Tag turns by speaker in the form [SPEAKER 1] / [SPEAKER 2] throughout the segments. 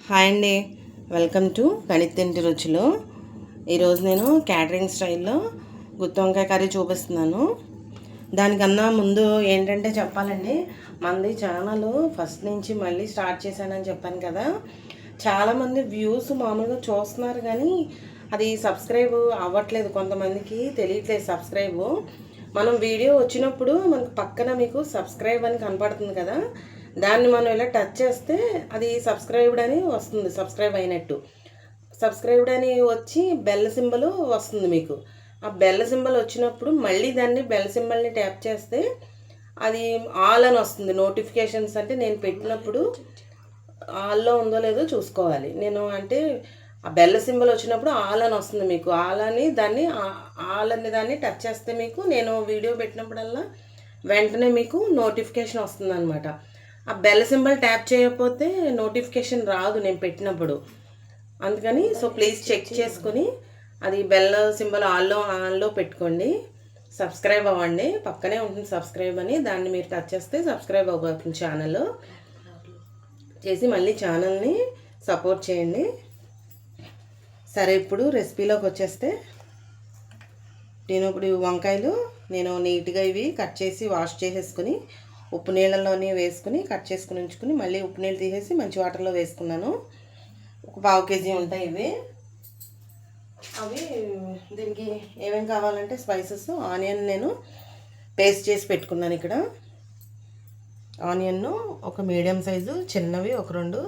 [SPEAKER 1] Hi అండి, welcome to గణితింటి రుచులు. ఈరోజు నేను క్యాటరింగ్ స్టైల్లో గుత్తి వంకాయ కర్రీ చూపిస్తున్నాను. దానికన్నా ముందు ఏంటంటే చెప్పాలండి, మనది ఛానల్ ఫస్ట్ నుంచి మళ్ళీ స్టార్ట్ చేశానని చెప్పాను కదా. చాలామంది వ్యూస్ మామూలుగా చూస్తున్నారు కానీ అది సబ్స్క్రైబ్ అవ్వట్లేదు, కొంతమందికి తెలియట్లేదు సబ్స్క్రైబ్. మనం వీడియో వచ్చినప్పుడు మనకు పక్కన మీకు సబ్స్క్రైబ్ అని కనపడుతుంది కదా, దాన్ని మనం ఇలా టచ్ చేస్తే అది సబ్స్క్రైబ్డ్ అని వస్తుంది, సబ్స్క్రైబ్ అయినట్టు. సబ్స్క్రైబ్డ్ అని వచ్చి బెల్ సింబల్ వస్తుంది మీకు. ఆ బెల్ సింబల్ వచ్చినప్పుడు మళ్ళీ దాన్ని బెల్ సింబల్ని ట్యాప్ చేస్తే అది ఆల్ అని వస్తుంది. నోటిఫికేషన్స్ అంటే నేను పెట్టినప్పుడు ఆల్లో ఉందో లేదో చూసుకోవాలి. నేను అంటే ఆ బెల్ సింబల్ వచ్చినప్పుడు ఆల్ అని వస్తుంది మీకు. ఆల్ అని దాన్ని టచ్ చేస్తే మీకు నేను వీడియో పెట్టినప్పుడల్లా వెంటనే మీకు నోటిఫికేషన్ వస్తుంది అనమాట. ఆ బెల్ సింబల్ ట్యాప్ చేయకపోతే నోటిఫికేషన్ రాదు నేను పెట్టినప్పుడు. అందుకని ప్లీజ్ చెక్ చేసుకుని అది బెల్ సింబల్ ఆన్లో పెట్టుకోండి. సబ్స్క్రైబ్ అవ్వండి, పక్కనే ఉంటుంది సబ్స్క్రైబ్ అని, దాన్ని మీరు టచ్ చేస్తే సబ్స్క్రైబ్ అవ్వబోతుంది ఛానల్. చేసి మళ్ళీ ఛానల్ని సపోర్ట్ చేయండి. సరే, ఇప్పుడు రెసిపీలోకి వచ్చేస్తే ఇప్పుడు వంకాయలు నేను నీట్గా ఇవి కట్ చేసి వాష్ చేసేసుకుని ఉప్పు నీళ్ళలోనే వేసుకుని కట్ చేసుకుని ఉంచుకుని మళ్ళీ ఉప్పు నీళ్ళు తీసేసి మంచి వాటర్లో వేసుకున్నాను. ఒక 1/2 kg ఉంటాయి ఇవి. అవి దీనికి ఏమేమి కావాలంటే స్పైసెస్, ఆనియన్ నేను పేస్ట్ చేసి పెట్టుకున్నాను. ఇక్కడ ఆనియన్ను ఒక మీడియం సైజు చిన్నవి ఒక 2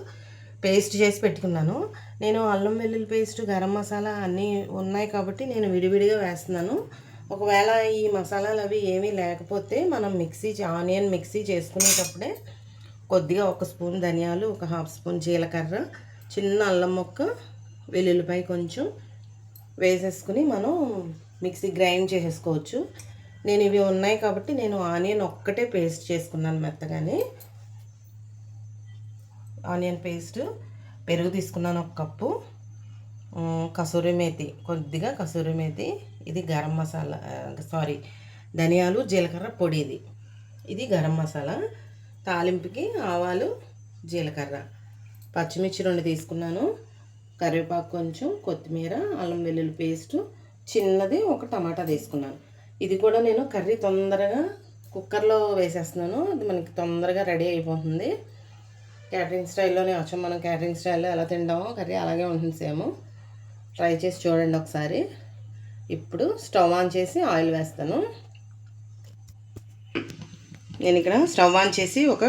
[SPEAKER 1] పేస్ట్ చేసి పెట్టుకున్నాను. నేను అల్లం వెల్లుల్లి పేస్ట్, గరం మసాలా అన్నీ ఉన్నాయి కాబట్టి నేను విడివిడిగా వేస్తున్నాను. ఒకవేళ ఈ మసాలాలు అవి ఏమీ లేకపోతే మనం ఆనియన్ మిక్సీ చేసుకునేటప్పుడే కొద్దిగా 1 స్పూన్ ధనియాలు, 1/2 స్పూన్ జీలకర్ర, చిన్న అల్లం ముక్క, వెల్లుల్లిపాయ కొంచెం వేసేసుకుని మనం మిక్సీ గ్రైండ్ చేసేసుకోవచ్చు. నేను ఇవి ఉన్నాయి కాబట్టి నేను ఆనియన్ ఒక్కటే పేస్ట్ చేసుకున్నాను మెత్తగానే. ఆనియన్ పేస్ట్, పెరుగు తీసుకున్నాను 1 కప్పు, కసూరి మేతి, కొద్దిగా కసూరి మేతి, ఇది గరం మసాలా, ధనియాలు జీలకర్ర పొడి, ఇది గరం మసాలా. తాలింపుకి ఆవాలు, జీలకర్ర, పచ్చిమిర్చి 2 తీసుకున్నాను, కరివేపాకు కొంచెం, కొత్తిమీర, అల్లం వెల్లుల్లి పేస్టు చిన్నది, 1 టమాటా తీసుకున్నాను. ఇది కూడా నేను కర్రీ తొందరగా కుక్కర్లో వేసేస్తున్నాను, అది మనకి తొందరగా రెడీ అయిపోతుంది. క్యాటరింగ్ స్టైల్లోనే వచ్చాం మనం. క్యాటరింగ్ స్టైల్లో ఎలా తింటామో కర్రీ అలాగే ఉంటుంది సేమ్. ట్రై చేసి చూడండి ఒకసారి. ఇప్పుడు స్టవ్ ఆన్ చేసి ఆయిల్ వేస్తాను. నేను ఇక్కడ స్టవ్ ఆన్ చేసి ఒక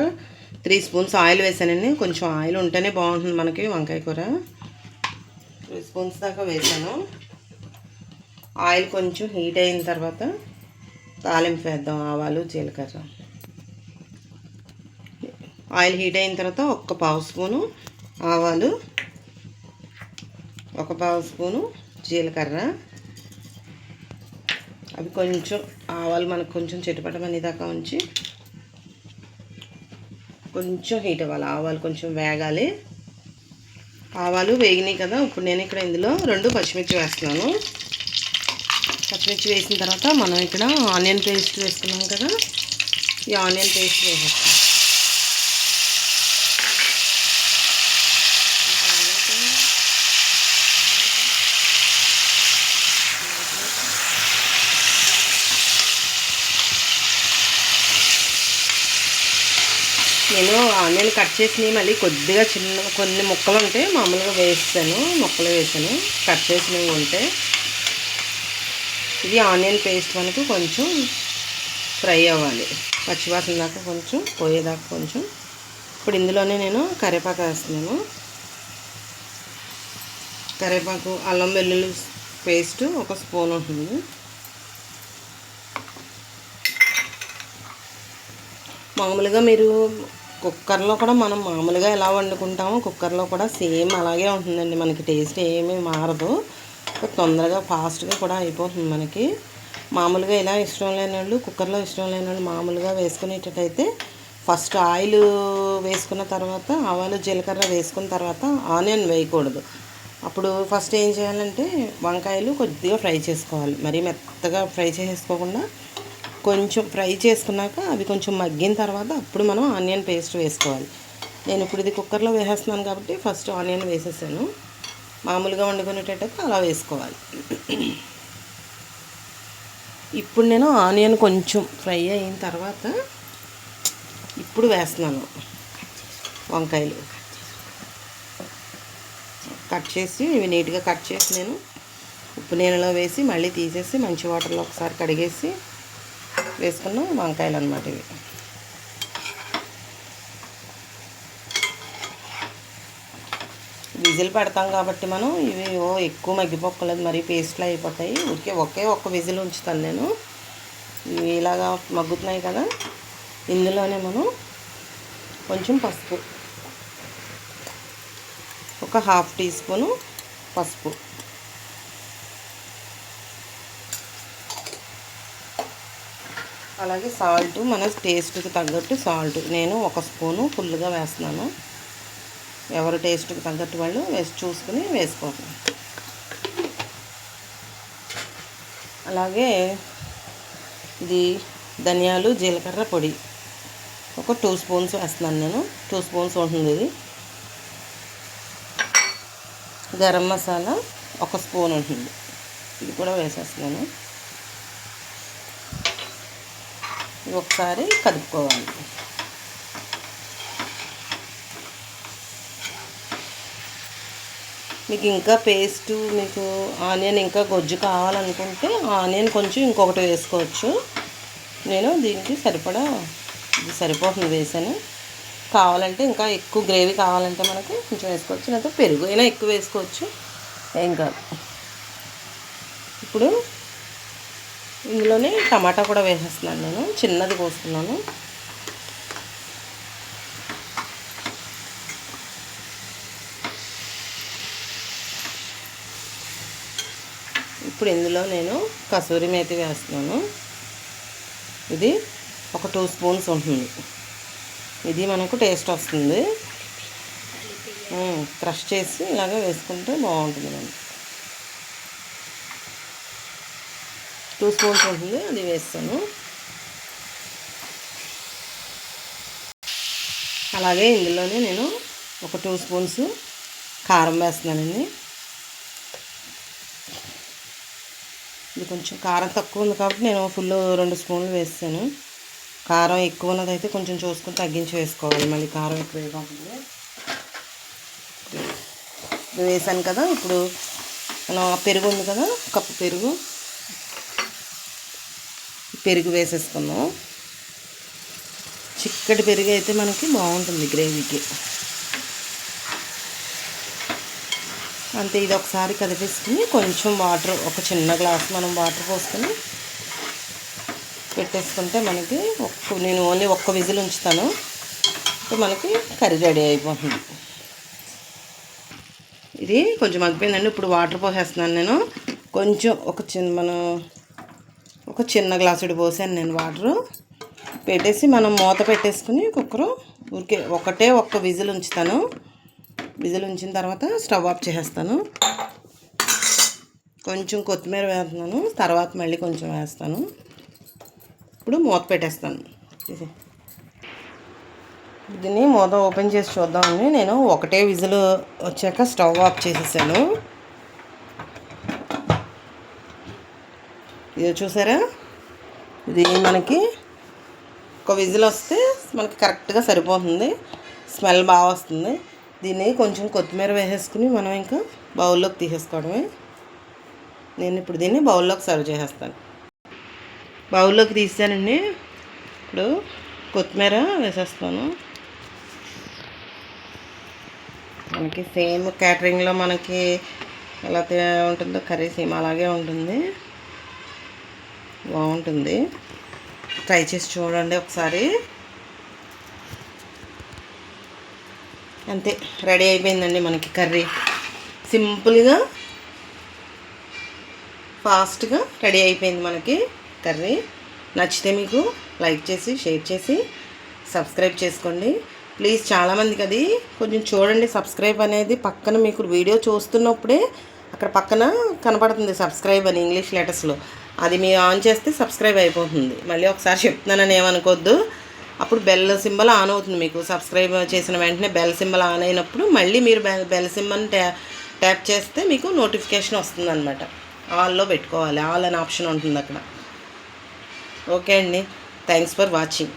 [SPEAKER 1] 3 స్పూన్స్ ఆయిల్ వేసానండి. కొంచెం ఆయిల్ ఉంటేనే బాగుంటుంది మనకి వంకాయ కూర. 3 స్పూన్స్ దాకా వేసాను. ఆయిల్ కొంచెం హీట్ అయిన తర్వాత తాలింపు వేద్దాం. ఆవాలు, జీలకర్ర. ఆయిల్ హీట్ అయిన తర్వాత 1/2 స్పూను ఆవాలు, 1/2 స్పూను జీలకర్ర. అవి కొంచెం ఆవాలు మనకు కొంచెం చిటపటమని దాకా ఉంచి కొంచెం హీట్ అవ్వాలి. ఆవాలు కొంచెం వేగాలి. ఆవాలు వేగినాయి కదా, ఇప్పుడు నేను ఇక్కడ ఇందులో 2 పచ్చిమిర్చి వేస్తున్నాను. పచ్చిమిర్చి వేసిన తర్వాత మనం ఇక్కడ ఆనియన్ పేస్ట్ వేసుకున్నాం కదా, ఈ ఆనియన్ పేస్ట్ వేసేస్తాం. నేను ఆనియన్ కట్ చేసినవి మళ్ళీ కొద్దిగా కొన్ని ముక్కలు ఉంటే మామూలుగా ముక్కలు వేసాను, కట్ చేసినవి ఉంటే. ఇది ఆనియన్ పేస్ట్ మనకు కొంచెం ఫ్రై అవ్వాలి, పచ్చివాసన దాకా కొంచెం పోయేదాకా కొంచెం. ఇప్పుడు ఇందులోనే నేను కరివేపాకు వేస్తున్నాను. కరివేపాకు, అల్లం వెల్లుల్లి పేస్ట్ 1 స్పూన్ ఉంటుంది. మామూలుగా మీరు కుక్కర్లో కూడా మనం మామూలుగా ఎలా వండుకుంటామో కుక్కర్లో కూడా సేమ్ అలాగే ఉంటుందండి. మనకి టేస్ట్ ఏమీ మారదు, తొందరగా ఫాస్ట్గా కూడా అయిపోతుంది మనకి. మామూలుగా ఇలా ఇష్టం లేని వాళ్ళు, కుక్కర్లో ఇష్టం లేని వాళ్ళు మామూలుగా వేసుకునేటట్టయితే ఫస్ట్ ఆయిల్ వేసుకున్న తర్వాత ఆవాలు, జీలకర్ర వేసుకున్న తర్వాత ఆనియన్ వేయకూడదు. అప్పుడు ఫస్ట్ ఏం చేయాలంటే వంకాయలు కొద్దిగా ఫ్రై చేసుకోవాలి. మరీ మెత్తగా ఫ్రై చేసుకోకుండా కొంచెం ఫ్రై చేసుకున్నాక అవి కొంచెం మగ్గిన తర్వాత అప్పుడు మనం ఆనియన్ పేస్ట్ వేసుకోవాలి. నేను ఇప్పుడు ఇది కుక్కర్లో వేసేస్తున్నాను కాబట్టి ఫస్ట్ ఆనియన్ వేసేసాను. మామూలుగా వండుకునేటట్టయితే అలా వేసుకోవాలి. ఇప్పుడు నేను ఆనియన్ కొంచెం ఫ్రై అయిన తర్వాత ఇప్పుడు వేస్తున్నాను వంకాయలు. కట్ చేసి ఇవి నీట్గా కట్ చేసి నేను ఉప్పు నీళ్ళలో వేసి మళ్ళీ తీసేసి మంచి వాటర్లో ఒకసారి కడిగేసి వేసుకున్న వంకాయలు అన్నమాట ఇవి. విజిల్ పెడతాం కాబట్టి మనం ఇవి ఎక్కువ మగ్గిపోక్కలేదు, మరీ పేస్ట్లు అయిపోతాయి. ఒకే ఒక్క విజిల్ ఉంచుతాను నేను. ఇవి ఇలాగా మగ్గుతున్నాయి కదా, ఇందులోనే మనం కొంచెం పసుపు, ఒక 1/2 టీ స్పూను పసుపు, అలాగే సాల్ట్ మన టేస్ట్కి తగ్గట్టు సాల్ట్ నేను 1 స్పూను ఫుల్గా వేస్తున్నాను. ఎవరు టేస్ట్కి తగ్గట్టు వాళ్ళు చూసుకుని వేసుకోవాలి. అలాగే ఇది ధనియాలు జీలకర్ర పొడి ఒక 2 స్పూన్స్ వేస్తున్నాను నేను. 2 స్పూన్స్ ఉంటుంది ఇది. గరం మసాలా 1 స్పూన్ ఉంటుంది, ఇది కూడా వేసేస్తున్నాను. ఇది ఒకసారి కలుపుకోవాలి. మీకు ఇంకా పేస్టు, మీకు ఆనియన్ ఇంకా గొజ్జు కావాలనుకుంటే ఆనియన్ కొంచెం ఇంకొకటి వేసుకోవచ్చు. నేను దీనికి సరిపడా ఇది సరిపోతుంది వేసాను. కావాలంటే ఇంకా ఎక్కువ గ్రేవీ కావాలంటే మనకి కొంచెం వేసుకోవచ్చు, లేకపోతే పెరుగు అయినా ఎక్కువ వేసుకోవచ్చు, ఏం కాదు. ఇప్పుడు ఇందులోనే టమాటా కూడా వేసేస్తున్నాను నేను, చిన్నది కోసుకున్నాను. ఇప్పుడు ఇందులో నేను కసూరి మేతి వేస్తున్నాను. ఇది ఒక 2 స్పూన్స్ ఉంటుంది. ఇది మనకు టేస్ట్ వస్తుంది. క్రష్ చేసి ఇలాగ వేసుకుంటే బాగుంటుంది. మనం 2 స్పూన్స్ ఉంటుంది, అది వేస్తాను. అలాగే ఇందులోనే నేను ఒక 2 స్పూన్స్ కారం వేస్తున్నానండి. ఇది కొంచెం కారం తక్కువ ఉంది కాబట్టి నేను ఫుల్ 2 స్పూన్లు వేస్తాను. కారం ఎక్కువ ఉన్నదైతే కొంచెం చూసుకొని తగ్గించి వేసుకోవాలి, మళ్ళీ కారం ఎక్కువ వేయకుండా. వేసాను కదా, ఇప్పుడు మనం పెరుగు ఉంది కదా, కప్పు పెరుగు వేసేసుకున్నాం. చిక్కటి పెరుగు అయితే మనకి బాగుంటుంది గ్రేవీకి. అంతే, ఇది ఒకసారి కదిపేసుకుని కొంచెం వాటర్, ఒక చిన్న గ్లాస్ మనం వాటర్ పోసుకొని పెట్టేసుకుంటే మనకి నేను ఓన్లీ 1 విజిల్ ఉంచుతాను. ఇప్పుడు మనకి కర్రీ రెడీ అయిపోతుంది. ఇది కొంచెం మగ్గిపోయిందండి. ఇప్పుడు వాటర్ పోసేస్తున్నాను నేను. కొంచెం ఒక చిన్న గ్లాసుడు పోసాను నేను వాటరు. పెట్టేసి మనం మూత పెట్టేసుకుని కుక్కరు ఊరికే ఒక్క విజిల్ ఉంచుతాను. విజిల్ ఉంచిన తర్వాత స్టవ్ ఆఫ్ చేసేస్తాను. కొంచెం కొత్తిమీర వేస్తున్నాను, తర్వాత మళ్ళీ కొంచెం వేస్తాను. ఇప్పుడు మూత పెట్టేస్తాను. దీన్ని మూత ఓపెన్ చేసి చూద్దామని నేను ఒకటే విజిల్ వచ్చాక స్టవ్ ఆఫ్ చేసేసాను. ఇది చూసారా, ఇది మనకి ఒక విజిల్ వస్తే మనకి కరెక్ట్గా సరిపోతుంది. స్మెల్ బాగా వస్తుంది. దీన్ని కొంచెం కొత్తిమీర వేసేసుకుని మనం ఇంకా బౌల్లోకి తీసేసుకోవడమే. నేను ఇప్పుడు దీన్ని బౌల్లోకి సర్వ్ చేసేస్తాను. బౌల్లోకి తీసానండి. ఇప్పుడు కొత్తిమీర వేసేస్తాను. మనకి సేమ్ క్యాటరింగ్లో మనకి ఎలా ఉంటుందో కర్రీ సేమ్ అలాగే ఉంటుంది, బాగుంటుంది. ట్రై చేసి చూడండి ఒకసారి. అంతే, రెడీ అయిపోయిందండి మనకి కర్రీ. సింపుల్గా ఫాస్ట్గా రెడీ అయిపోయింది మనకి కర్రీ. నచ్చితే మీకు లైక్ చేసి షేర్ చేసి సబ్స్క్రైబ్ చేసుకోండి ప్లీజ్. చాలామందికి అది కొంచెం చూడండి, సబ్స్క్రైబ్ అనేది పక్కన మీకు వీడియో చూస్తున్నప్పుడే అక్కడ పక్కన కనపడుతుంది సబ్స్క్రైబ్ అని ఇంగ్లీష్ లెటర్స్లో. అది మీరు ఆన్ చేస్తే సబ్స్క్రైబ్ అయిపోతుంది. మళ్ళీ ఒకసారి చెప్తున్నానని ఏమనుకోవద్దు. అప్పుడు బెల్ సింబల్ ఆన్ అవుతుంది. మీకు సబ్స్క్రైబ్ చేసిన వెంటనే బెల్ సింబల్ ఆన్ అయినప్పుడు మళ్ళీ మీరు బెల్ సింబల్ని ట్యాప్ చేస్తే మీకు నోటిఫికేషన్ వస్తుందన్నమాట. ఆల్లో పెట్టుకోవాలి. ఆల్ అనే ఆప్షన్ ఉంటుంది అక్కడ. ఓకే అండి, థ్యాంక్స్ ఫర్ వాచింగ్.